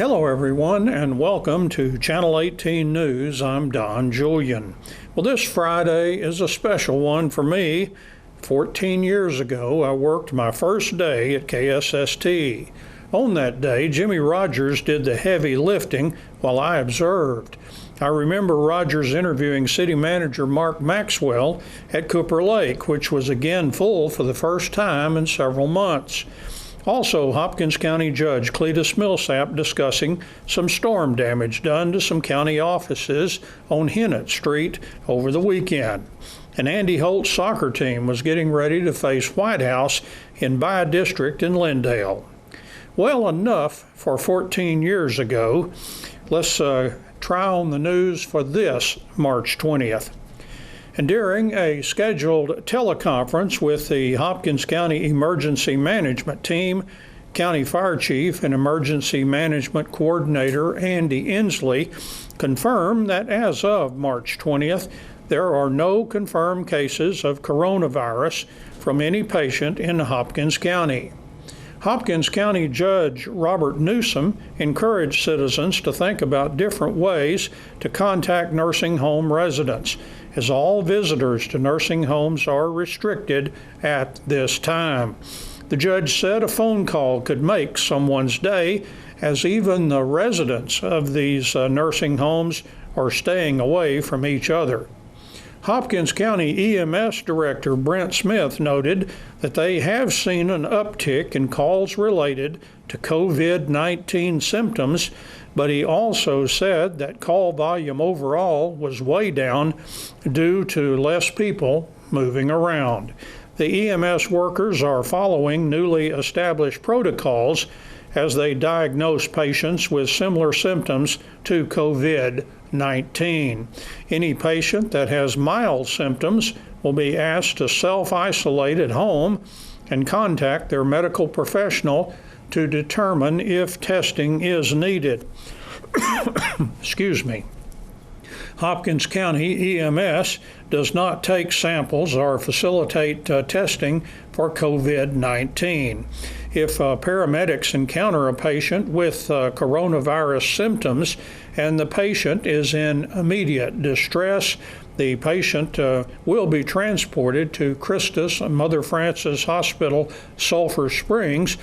Hello everyone, and welcome to Channel 18 News. I'm Don Julian. Well, this Friday is a special one for me. 14 years ago, I worked my first day at KSST. On that day, Jimmy Rogers did the heavy lifting while I observed. I remember Rogers interviewing City Manager Mark Maxwell at Cooper Lake, which was again full for the first time in several months. Also, Hopkins County Judge Cletus Millsap discussing some storm damage done to some county offices on Hennett Street over the weekend. And Andy Holt's soccer team was getting ready to face White House in By District in Lindale. Well, enough for 14 years ago. Let's try on the news for this March 20th. And during a scheduled teleconference with the Hopkins County Emergency Management Team, County Fire Chief and Emergency Management Coordinator Andy Inslee confirmed that as of March 20th, there are no confirmed cases of coronavirus from any patient in Hopkins County. Hopkins County Judge Robert Newsom encouraged citizens to think about different ways to contact nursing home residents, as all visitors to nursing homes are restricted at this time. The judge said a phone call could make someone's day, as even the residents of these nursing homes are staying away from each other. Hopkins County EMS Director Brent Smith noted that they have seen an uptick in calls related to COVID-19 symptoms, but he also said that call volume overall was way down due to less people moving around. The EMS workers are following newly established protocols as they diagnose patients with similar symptoms to COVID-19. Any patient that has mild symptoms will be asked to self-isolate at home and contact their medical professional to determine if testing is needed. Excuse me. Hopkins County EMS does not take samples or facilitate testing for COVID-19. If paramedics encounter a patient with coronavirus symptoms and the patient is in immediate distress, the patient will be transported to Christus Mother Frances Hospital, Sulphur Springs,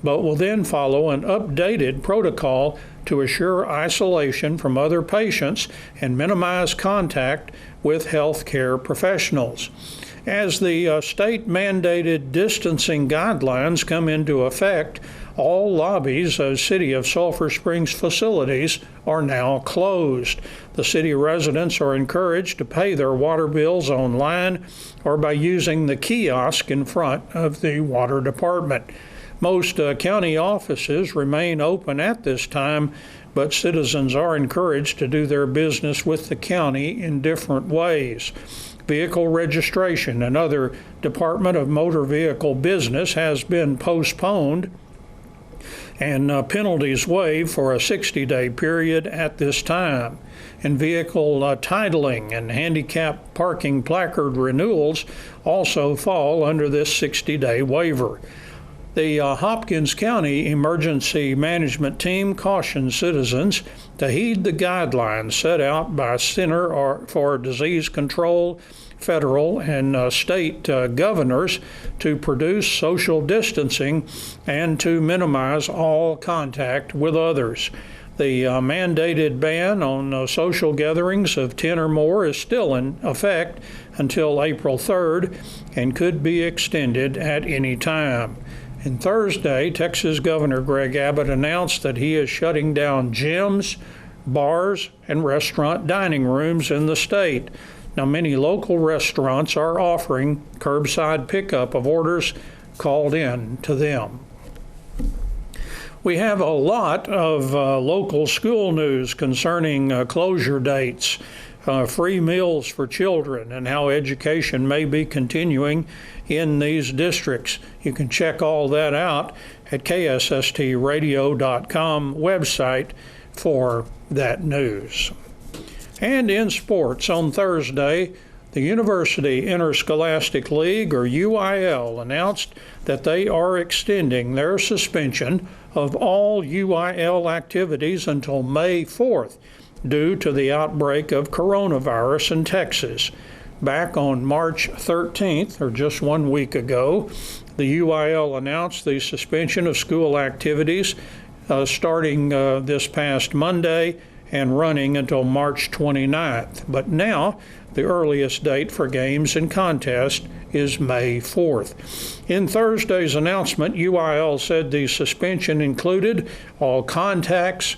but will then follow an updated protocol to assure isolation from other patients and minimize contact with healthcare professionals. As the state-mandated distancing guidelines come into effect, all lobbies of City of Sulphur Springs facilities are now closed. The city residents are encouraged to pay their water bills online or by using the kiosk in front of the water department. Most county offices remain open at this time, but citizens are encouraged to do their business with the county in different ways. Vehicle registration and other Department of Motor Vehicle business has been postponed and penalties waived for a 60-day period at this time. And vehicle titling and handicap parking placard renewals also fall under this 60-day waiver. The Hopkins County Emergency Management Team cautions citizens to heed the guidelines set out by Center for Disease Control, federal and state governors to produce social distancing and to minimize all contact with others. The mandated ban on social gatherings of 10 or more is still in effect until April 3rd and could be extended at any time. And Thursday, Texas Governor Greg Abbott announced that he is shutting down gyms, bars, and restaurant dining rooms in the state. Now, many local restaurants are offering curbside pickup of orders called in to them. We have a lot of local school news concerning closure dates, free meals for children, and how education may be continuing in these districts. You can check all that out at ksstradio.com website for that news. And in sports, on Thursday, the University Interscholastic League, or UIL, announced that they are extending their suspension of all UIL activities until May 4th due to the outbreak of coronavirus in Texas. Back on March 13th, or just 1 week ago, the UIL announced the suspension of school activities starting this past Monday and running until March 29th. But now, the earliest date for games and contests is May 4th. In Thursday's announcement, UIL said the suspension included all contests,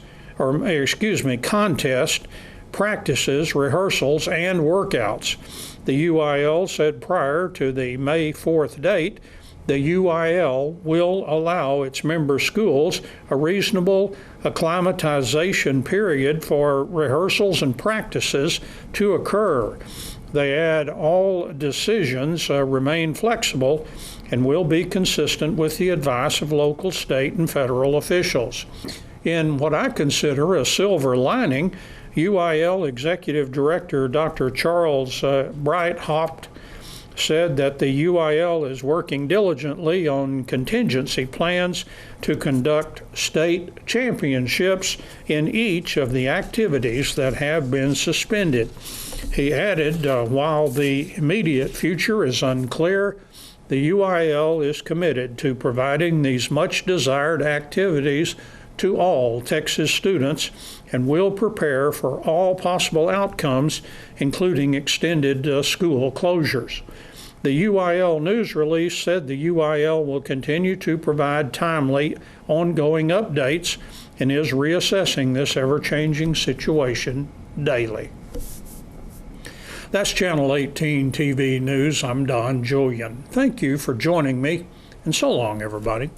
practices, rehearsals, and workouts. The UIL said prior to the May 4th date, the UIL will allow its member schools a reasonable acclimatization period for rehearsals and practices to occur. They add all decisions remain flexible and will be consistent with the advice of local, state, and federal officials. In what I consider a silver lining, UIL Executive Director Dr. Charles Breithaupt said that the UIL is working diligently on contingency plans to conduct state championships in each of the activities that have been suspended. He added, while the immediate future is unclear, the UIL is committed to providing these much desired activities to all Texas students and will prepare for all possible outcomes, including extended school closures. The UIL news release said the UIL will continue to provide timely, ongoing updates and is reassessing this ever-changing situation daily. That's Channel 18 TV News. I'm Don Julian. Thank you for joining me, and so long, everybody.